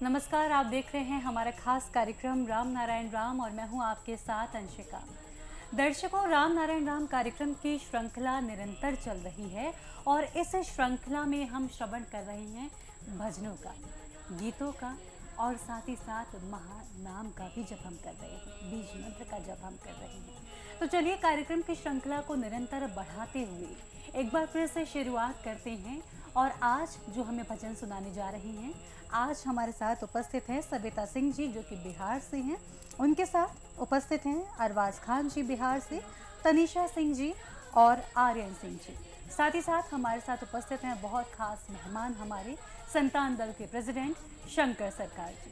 नमस्कार, आप देख रहे हैं हमारा खास कार्यक्रम राम नारायण राम और मैं हूं आपके साथ अंशिका। दर्शकों, राम नारायण राम कार्यक्रम की श्रृंखला निरंतर चल रही है और इस श्रृंखला में हम श्रवण कर रहे हैं भजनों का, गीतों का और साथ ही साथ महानाम का भी जप हम कर रहे हैं, बीज मंत्र का जप हम कर रहे हैं। तो चलिए कार्यक्रम की श्रृंखला को निरंतर बढ़ाते हुए एक बार फिर से शुरुआत करते हैं। और आज जो हमें भजन सुनाने जा रही हैं, आज हमारे साथ उपस्थित हैं सविता सिंह जी जो कि बिहार से हैं। उनके साथ उपस्थित हैं अरबाज खान जी बिहार से, तनीषा सिंह जी और आर्यन सिंह जी। साथ ही साथ हमारे साथ उपस्थित हैं बहुत खास मेहमान, हमारे संतान दल के प्रेसिडेंट शंकर सरकार जी।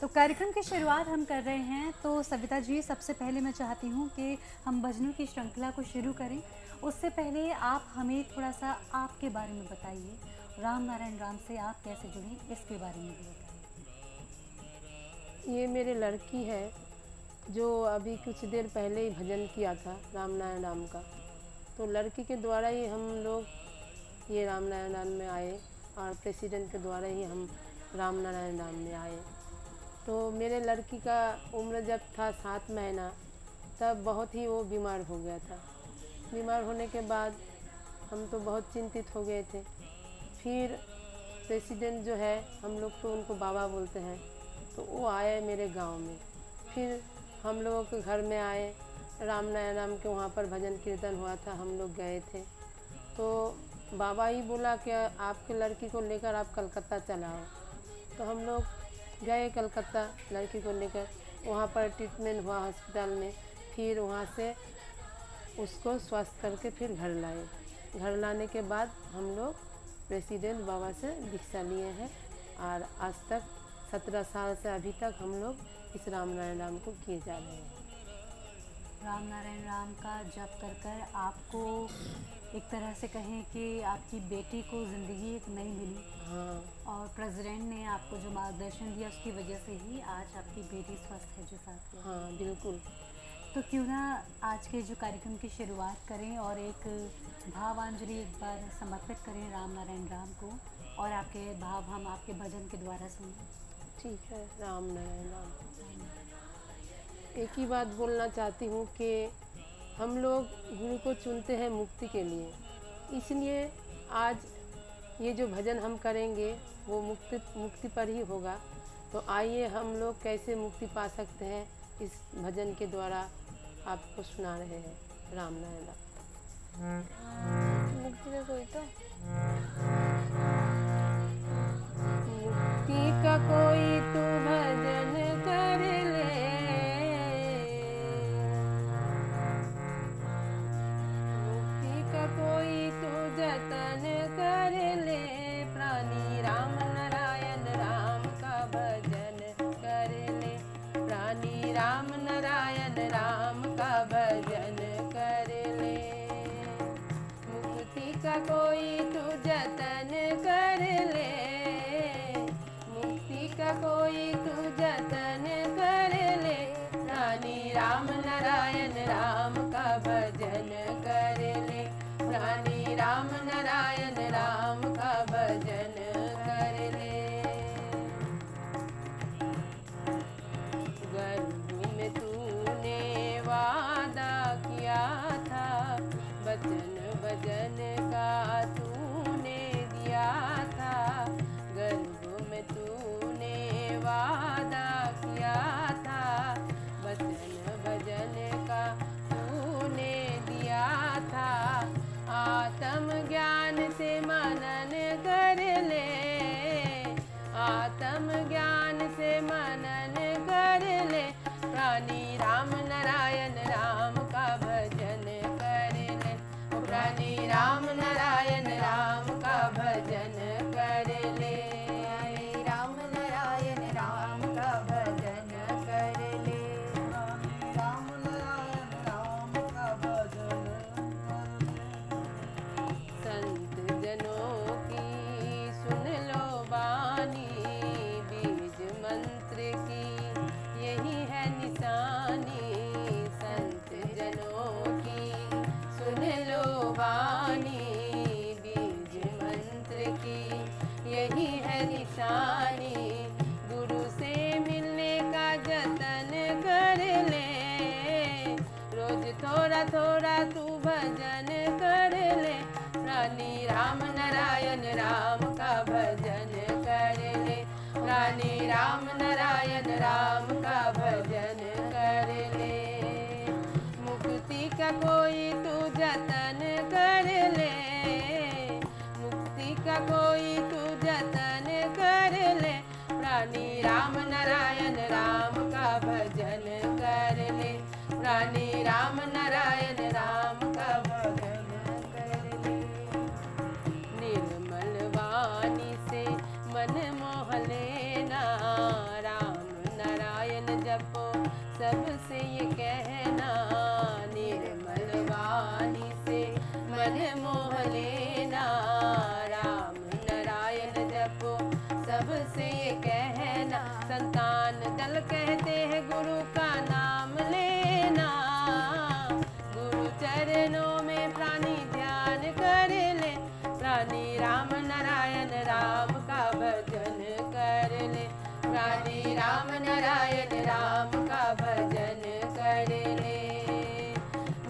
तो कार्यक्रम की शुरुआत हम कर रहे हैं। तो सविता जी, सबसे पहले मैं चाहती हूँ कि हम भजनों की श्रृंखला को शुरू करें। उससे पहले आप हमें थोड़ा सा आपके बारे में बताइए, राम नारायण राम से आप कैसे जुड़ी, इसके बारे में भी बताइए। ये मेरे लड़की है जो अभी कुछ देर पहले ही भजन किया था राम नारायण राम का। तो लड़की के द्वारा ही हम लोग ये राम नारायण राम में आए और प्रेसिडेंट के द्वारा ही हम राम नारायण राम में आए। तो मेरे लड़की का उम्र जब था 7 महीना, तब बहुत ही वो बीमार हो गया था। बीमार होने के बाद हम तो बहुत चिंतित हो गए थे। फिर प्रेसिडेंट जो है, हम लोग तो उनको बाबा बोलते हैं, तो वो आए मेरे गांव में। फिर हम लोगों के घर में आए, राम नारायण राम के वहाँ पर भजन कीर्तन हुआ था, हम लोग गए थे। तो बाबा ही बोला कि आपके लड़की को लेकर आप कलकत्ता चलाओ। तो हम लोग गए कलकत्ता लड़की को लेकर, वहाँ पर ट्रीटमेंट हुआ हॉस्पिटल में। फिर वहाँ से उसको स्वस्थ करके फिर घर लाए। घर लाने के बाद हम लोग प्रेसिडेंट बाबा से दीक्षा लिए हैं और आज तक 17 साल से अभी तक हम लोग इस राम नारायण राम को किए जा रहे हैं। राम नारायण राम का जप कर कर आपको एक तरह से कहें कि आपकी बेटी को ज़िंदगी एक नई मिली। हाँ, और प्रेसिडेंट ने आपको जो मार्गदर्शन दिया उसकी वजह से ही आज आपकी बेटी स्वस्थ है जो साथ में। हाँ बिल्कुल। तो क्यों ना आज के जो कार्यक्रम की शुरुआत करें और एक भावांजलि एक बार समर्पित करें राम नारायण राम को, और आपके भाव हम आपके भजन के द्वारा सुनें। ठीक है। राम नारायण राम। एक ही बात बोलना चाहती हूँ कि हम लोग गुरु को चुनते हैं मुक्ति के लिए, इसलिए आज ये जो भजन हम करेंगे वो मुक्ति पर ही होगा। तो आइए हम लोग कैसे मुक्ति पा सकते हैं, इस भजन के द्वारा आपको सुना रहे हैं राम नारायण राम। मुक्ति का कोई तो मुक्ति का कोई तू भजन कर ले, मुक्ति का कोई तू जतन कर ले। प्राणी राम नारायण राम का भजन कर ले, प्राणी राम नारायण राम का भजन कर ले। मुक्ति का कोई तू जतन कर ले, मुक्ति का कोई तू जतन कर ले। प्राणी राम नारायण राम का भजन कर ले, प्राणी राम नारायण राम का भजन कर ले। गर्भ में तूने वादा किया था, वचन भजन का तूने दिया था। गर्भ में तूने वादा किया था, वचन भजन का तूने दिया था। आत्म ज्ञान से थोड़ा थोड़ा तू भजन कर ले, रानी राम नारायण राम का भजन कर ले, रानी राम नारायण राम का भजन कर ले। मुक्ति का कोई तू जतन कर ले, मुक्ति का कोई तू जतन कर ले, रानी राम नारायण राम का भजन कर ले, रानी राम नारायण राम का भजन कर ले। निर्मल वाणी से मन मोह लेना, राम नारायण जपो सबसे ये कहना, निर्मल वाणी से मन मोह लेना, राम नारायण जपो सबसे ये कहना। संतान दल कहते हैं गुरु का नाम लेना, गुरु चरणों में प्राणी ध्यान कर ले, प्राणी राम नारायण राम का भजन कर ले, प्राणी राम नारायण राम का भजन कर ले।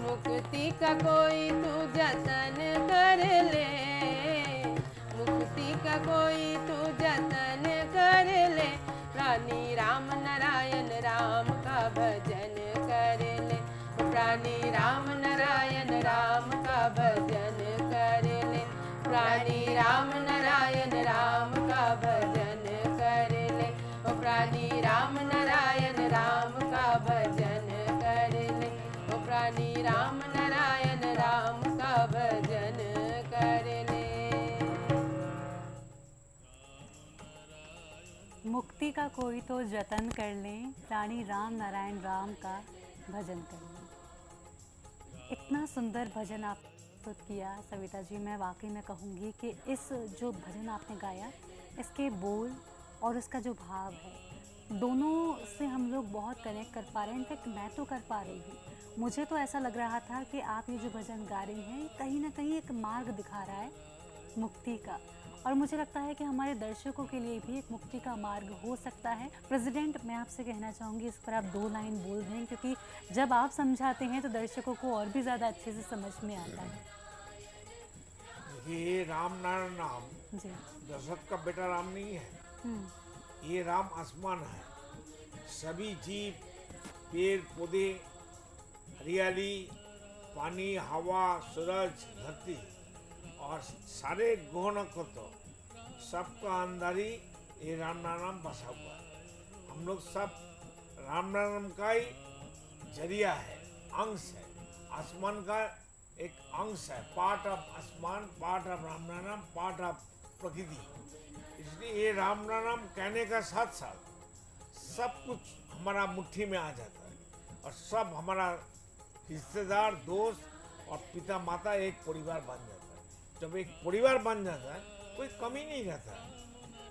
मुक्ति का कोई तू जतन कर ले, मुक्ति का कोई तू जतन कर ले, प्राणी राम नारायण राम का भजन कर ले, प्राणी राम नारायण राम का भजन कर ले, प्राणी राम नारायण राम का भजन कर ले, प्राणी राम नारायण राम का भजन कर ले, प्राणी राम नारायण राम का भजन कर ले। मुक्ति का कोई तो जतन कर ले, रानी राम नारायण राम का भजन कर ले। इतना सुंदर भजन आप प्रस्तुत किया सविता जी। मैं वाकई में कहूँगी कि इस जो भजन आपने गाया, इसके बोल और उसका जो भाव है, दोनों से हम लोग बहुत कनेक्ट कर पा रहे हैं। इनफैक्ट मैं तो कर पा रही हूँ। मुझे तो ऐसा लग रहा था कि आप ये जो भजन गा रही हैं, कहीं ना कहीं एक मार्ग दिखा रहा है मुक्ति का, और मुझे लगता है कि हमारे दर्शकों के लिए भी एक मुक्ति का मार्ग हो सकता है। प्रेसिडेंट, मैं आपसे कहना चाहूँगी इस पर आप 2 लाइन बोल दें, क्योंकि जब आप समझाते हैं तो दर्शकों को और भी ज़्यादा अच्छे से समझ में आता है। ये राम नारायण नाम जी। दशरथ का बेटा राम नहीं है, ये राम आसमान है। सभी जीव, पेड़ पौधे, हरियाली, पानी, हवा, सूरज, धरती और सारे ग्रह नक्षत्र सबका अंदर ही ये राम नाम बसा हुआ है। हम लोग सब राम नाम का ही जरिया है, अंश है, आसमान का एक अंश है, पार्ट ऑफ आसमान, पार्ट ऑफ राम नाम, पार्ट ऑफ प्रकृति। इसलिए ये राम नाम कहने का साथ साथ सब कुछ हमारा मुट्ठी में आ जाता है, और सब हमारा रिश्तेदार, दोस्त और पिता माता एक परिवार बन जाता है। जब एक परिवार बन जाता है, कोई कमी नहीं रहता है,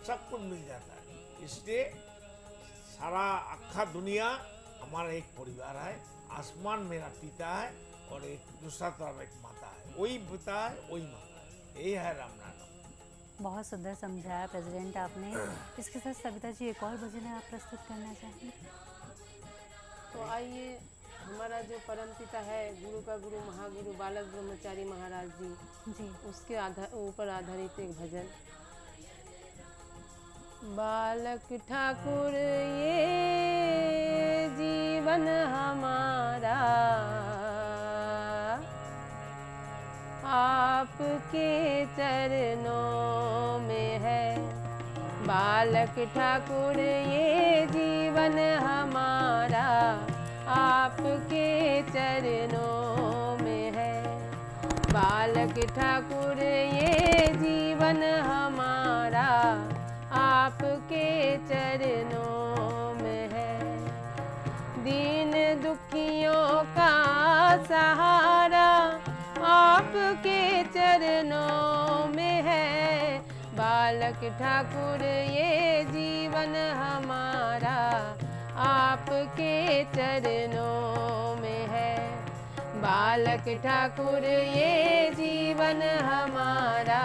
सब कुछ मिल जाता है। इसलिए सारा अक्खा दुनिया हमारा एक परिवार है। आसमान मेरा पिता है और एक दूसरा तरफ एक माता है, वही पिता है वही माता है, यही है राम नाम। बहुत सुंदर समझाया प्रेसिडेंट आपने। इसके साथ सविता जी एक और भजन है आप प्रस्तुत करना चाहेंगे? तो आइए, हमारा जो परम पिता है, गुरु का गुरु महागुरु बालक ब्रह्मचारी महाराज जी, उसके ऊपर आधारित एक भजन। बालक ठाकुर ये जीवन हमारा, आपके चरणों में है। बालक ठाकुर ये जीवन हमारा, आपके चरणों में है। बालक ठाकुर ये जीवन हमारा, आपके चरणों में है। दीन दुखियों का सहारा, आपके चरणों में है। बालक ठाकुर ये जीवन हमारा, आपके चरणों में है। बालक ठाकुर ये जीवन हमारा,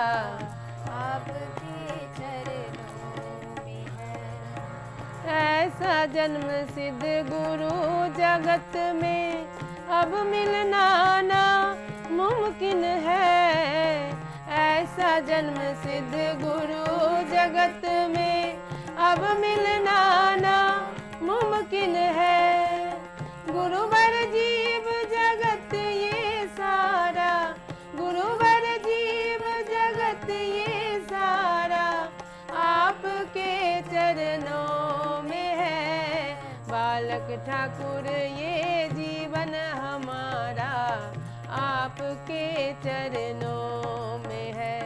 आपके चरणों में है। ऐसा जन्म सिद्ध गुरु जगत में अब मिलना जन्म सिद्ध गुरु जगत में अब मिलना ना मुमकिन है। गुरुवर जीव जगत ये सारा, गुरुवर जीव जगत ये सारा आपके चरणों में है। बालक ठाकुर ये जीवन हमारा आपके चरणों में है।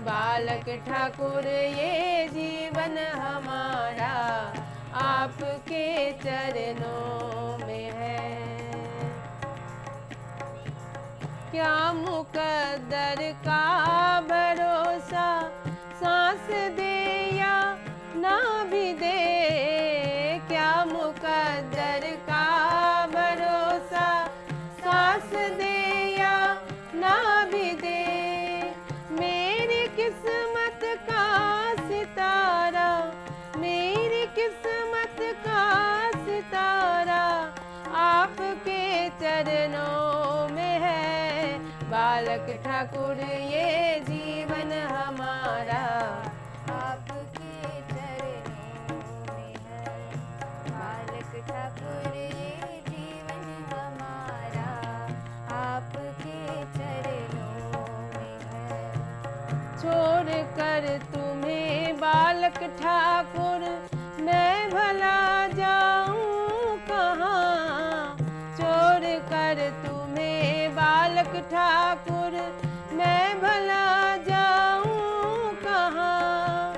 बालक ठाकुर ये जीवन हमारा आपके चरणों में है। क्या मुकद्दर का भरोसा, सांस दे या ना भी दे। क्या मुकद्दर का भरोसा, सांस दे या ना भी दे। मेरी किस्मत का सितारा, मेरी किस्मत का सितारा आपके चरणों में है। बालक ठाकुर ये जीवन हमारा आपके चरणों में है। बालक ठाकुर ये जीवन हमारा आपके चरणों में है। छोड़ कर तुम्हें बालक ठाकुर मैं भला जाऊं कहाँ। छोड़ कर तुम्हें बालक ठाकुर मैं भला जाऊं कहाँ।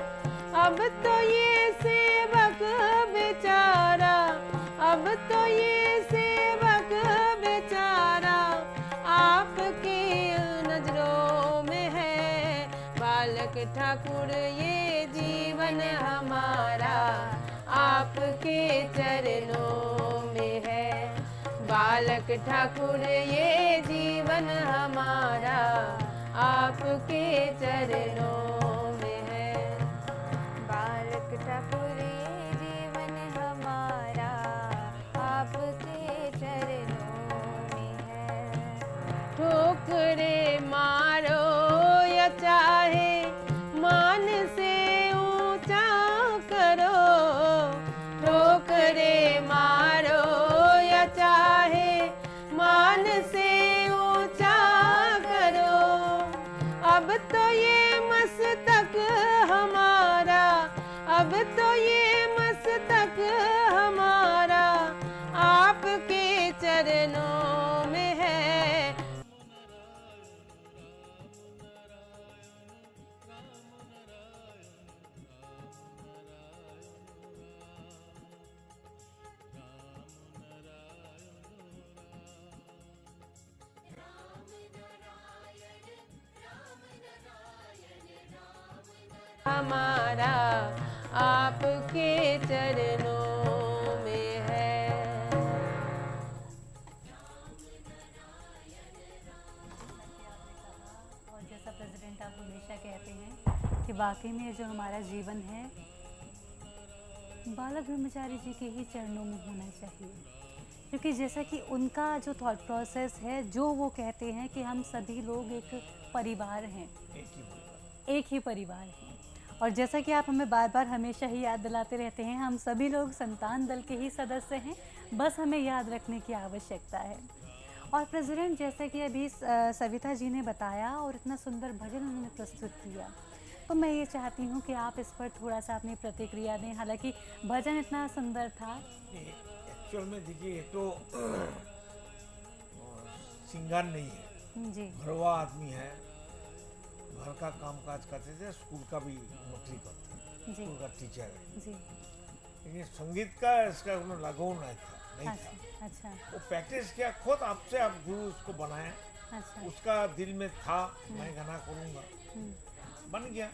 अब तो ये सेवक बेचारा, अब तो ये सेवक बेचारा आपकी नजरों में है। बालक ठाकुर ये जीवन हमारा आपके चरणों में है। बालक ठाकुर ये जीवन हमारा आपके चरणों में है। बालक ठाकुर ये जीवन हमारा आपके चरणों में है। ठोकरे मारो या चाहे मान से ऊंचा करो। ठोकरे मारो या चाहे मान से ऊंचा करो। अब तो ये मस्तक हमारा, अब तो ये मस्तक हमारा आपके चरणों में है। हमारा आपके चरणों में है। और जैसा प्रेसिडेंट आप हमेशा कहते हैं कि वाकई में जो हमारा जीवन है बालक ब्रह्मचारी जी के ही चरणों में होना चाहिए। क्योंकि जैसा कि उनका जो थॉट प्रोसेस है, जो वो कहते हैं कि हम सभी लोग एक परिवार हैं, एक ही परिवार हैं। और जैसा कि आप हमें बार बार हमेशा ही याद दिलाते रहते हैं, हम सभी लोग संतान दल के ही सदस्य हैं, बस हमें याद रखने की आवश्यकता है। और प्रेसिडेंट, जैसे कि अभी सविता जी ने बताया और इतना सुंदर भजन उन्होंने प्रस्तुत किया, तो मैं ये चाहती हूँ कि आप इस पर थोड़ा सा अपनी प्रतिक्रिया दें। हालांकि भजन इतना सुंदर था। एक्चुअल में देखिए, ये तो सिंगर नहीं है जी, घरवा आदमी है। घर का काम काज करते थे, स्कूल का भी नौकरी करते थे, जी, स्कूल का टीचर है। जी। लेकिन संगीत का इसका लगाव नहीं था। अच्छा, वो प्रैक्टिस किया खुद, आपसे आप गुरु उसको बनाए। अच्छा। उसका दिल में था मैं गाना करूँगा, बन गया।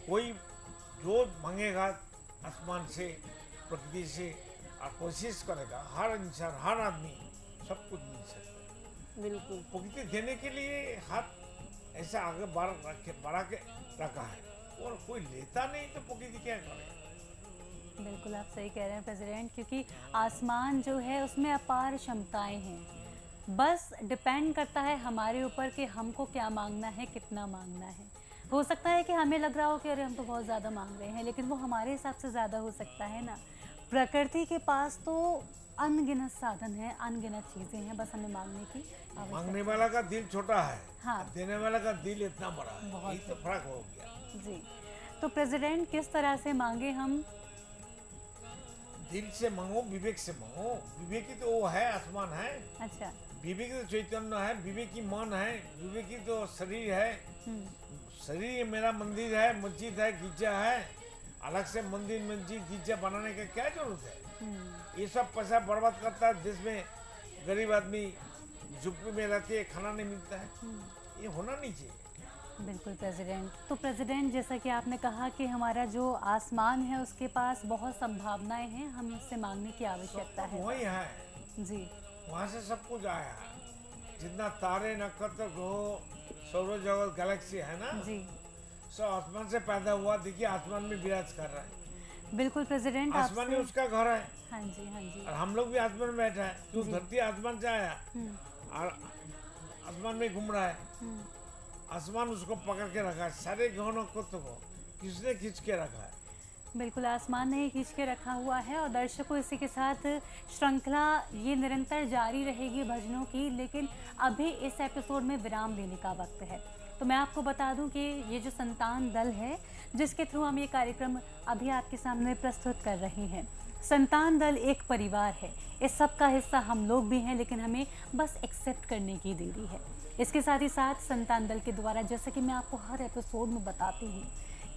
कोई जो मांगेगा आसमान से, प्रकृति से, और कोशिश करेगा, हर इंसान, हर आदमी सब कुछ मिल सकता है। बिल्कुल। प्रकृति देने के लिए हाथ ऐसा आगे बढ़ा के रखा है, और कोई लेता नहीं तो प्रकृति क्या करेगा। बिल्कुल आप सही कह रहे हैं प्रेसिडेंट, क्योंकि आसमान जो है उसमें अपार क्षमताएं हैं। बस डिपेंड करता है हमारे ऊपर कि हमको क्या मांगना है, कितना मांगना है। हो सकता है कि हमें लग रहा हो कि अरे हम तो बहुत ज़्यादा मांग रहे हैं, लेकिन वो हमारे हिसाब से ज़्यादा हो सकता है ना। प्रकृति के पास तो अनगिनत साधन है, अनगिनत चीज़ें हैं, बस हमें मांगने की मांगने आवश्यकता वाला का दिल छोटा है, हाँ। देने वाला का दिल इतना बड़ा है, बहुत यही तो फर्क हो गया। है। जी, तो प्रेसिडेंट किस तरह से मांगे हम? दिल से मांगो, विवेक से मांगो। विवेक की तो वो है, आसमान है, अच्छा। विवेक तो चैतन्य है, विवेक की मन है, विवेक की तो शरीर है। शरीर मेरा मंदिर है, मस्जिद है, गिरजा है। अलग से मंदिर, मस्जिद, गिरजा बनाने का क्या जरूरत है? ये सब पैसा बर्बाद करता है। देश में गरीब आदमी झुग्गी में रहते हैं, खाना नहीं मिलता है। ये होना नहीं चाहिए। बिल्कुल प्रेसिडेंट। तो प्रेसिडेंट, जैसा कि आपने कहा कि हमारा जो आसमान है उसके पास बहुत संभावनाएं हैं, हमें उससे मांगने की आवश्यकता है। वही है, जी, वहाँ से सब कुछ आया है। जितना तारे, नक्षत्र, ग्रह, सौर जगत, गैलेक्सी है ना, जी, सब आसमान से पैदा हुआ। देखिए आसमान में विराज कर रहा है। बिल्कुल प्रेसिडेंट। आसमान ही आपसे उसका घर है, हाँ जी, हाँ जी। और हम लोग भी आसमान में बैठा है। क्यों? जी। धरती आसमान से आया और आसमान में घूम रहा है। आसमान उसको पकड़ के रखा है। सारे ग्रह नक्षत्र को किसने खींच के रखा है? बिल्कुल, आसमान ने ही खींच के रखा हुआ है। और दर्शकों, इसी के साथ श्रृंखला ये निरंतर जारी रहेगी भजनों की, लेकिन अभी इस एपिसोड में विराम लेने का वक्त है। तो मैं आपको बता दूं कि ये जो संतान दल है, जिसके थ्रू हम ये कार्यक्रम अभी आपके सामने प्रस्तुत कर रहे हैं, संतान दल एक परिवार है। इस सब का हिस्सा हम लोग भी हैं, लेकिन हमें बस एक्सेप्ट करने की देरी है। इसके साथ ही साथ संतान दल के द्वारा, जैसे कि मैं आपको हर एपिसोड में बताती हूँ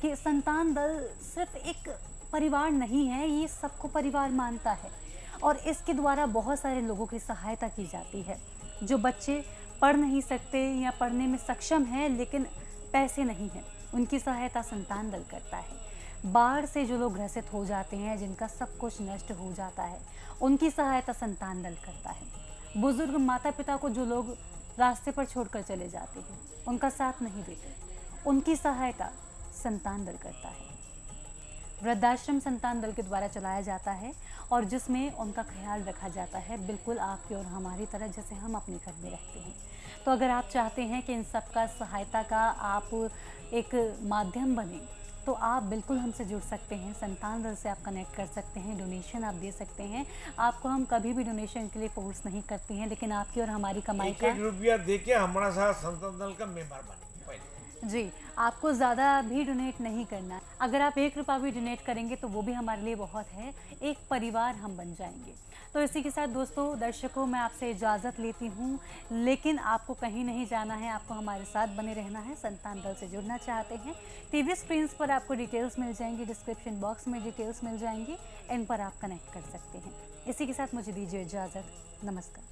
कि संतान दल सिर्फ एक परिवार नहीं है, ये सबको परिवार मानता है। और इसके द्वारा बहुत सारे लोगों की सहायता की जाती है। जो बच्चे पढ़ नहीं सकते या पढ़ने में सक्षम हैं लेकिन पैसे नहीं हैं, उनकी सहायता संतान दल करता है। बाढ़ से जो लोग ग्रसित हो जाते हैं, जिनका सब कुछ नष्ट हो जाता है, उनकी सहायता संतान दल करता है। बुजुर्ग माता पिता को जो लोग रास्ते पर छोड़कर चले जाते हैं, उनका साथ नहीं देते, उनकी सहायता संतान दल करता है। वृद्धाश्रम संतान दल के द्वारा चलाया जाता है और जिसमें उनका ख्याल रखा जाता है, बिल्कुल आपकी और हमारी तरह, जैसे हम अपने घर में रहते हैं। तो अगर आप चाहते हैं कि इन सब का सहायता का आप एक माध्यम बने, तो आप बिल्कुल हमसे जुड़ सकते हैं। संतान दल से आप कनेक्ट कर सकते हैं, डोनेशन आप दे सकते हैं। आपको हम कभी भी डोनेशन के लिए फोर्स नहीं करते हैं, लेकिन आपकी और हमारी कमाई एक का एक रुपया देके हमारा साथ संतान दल का मेंबर बने पहले। जी, आपको ज़्यादा भी डोनेट नहीं करना। अगर आप 1 रुपया भी डोनेट करेंगे तो वो भी हमारे लिए बहुत है। एक परिवार हम बन जाएंगे। तो इसी के साथ दोस्तों, दर्शकों, मैं आपसे इजाज़त लेती हूँ, लेकिन आपको कहीं नहीं जाना है, आपको हमारे साथ बने रहना है। संतान दल से जुड़ना चाहते हैं, टीवी स्क्रीन्स पर आपको डिटेल्स मिल जाएंगी, डिस्क्रिप्शन बॉक्स में डिटेल्स मिल जाएंगी, इन पर आप कनेक्ट कर सकते हैं। इसी के साथ मुझे दीजिए इजाज़त। नमस्कार।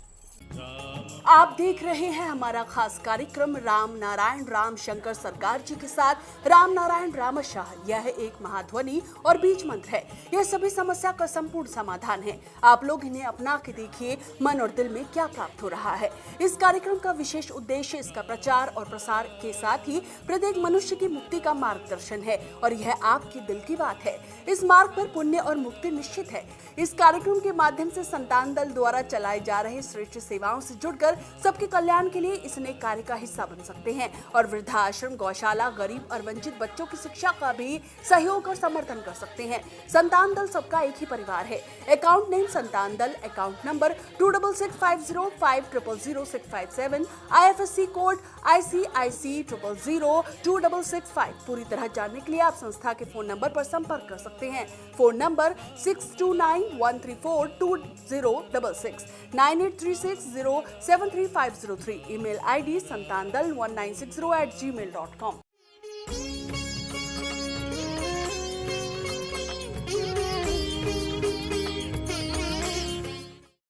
आप देख रहे हैं हमारा खास कार्यक्रम राम नारायण राम शंकर सरकार जी के साथ राम नारायण रामशाह। यह एक महाध्वनि और बीज मंत्र है। यह सभी समस्या का संपूर्ण समाधान है। आप लोग इन्हें अपना के देखिए, मन और दिल में क्या प्राप्त हो रहा है। इस कार्यक्रम का विशेष उद्देश्य इसका प्रचार और प्रसार के साथ ही प्रत्येक मनुष्य की मुक्ति का मार्गदर्शन है, और यह आपकी दिल की बात है। इस मार्ग पर पुण्य और मुक्ति निश्चित है। इस कार्यक्रम के माध्यम से संतान दल द्वारा चलाए जा रहे श्रेष्ठ सेवाओं से जुड़कर सबके कल्याण के लिए इस नए कार्य का हिस्सा बन सकते हैं और वृद्धाश्रम, गौशाला, गरीब और वंचित बच्चों की शिक्षा का भी सहयोग और समर्थन कर सकते हैं। संतान दल सबका एक ही परिवार है। अकाउंट नेम संतान दल, account number 266505000657, IFSC code ICIC 000265। पूरी तरह जानने के लिए आप संस्था के फोन नंबर पर संपर्क कर सकते हैं। Phone number 6291342066, 9836073503, email ID santandal1960@gmail.com।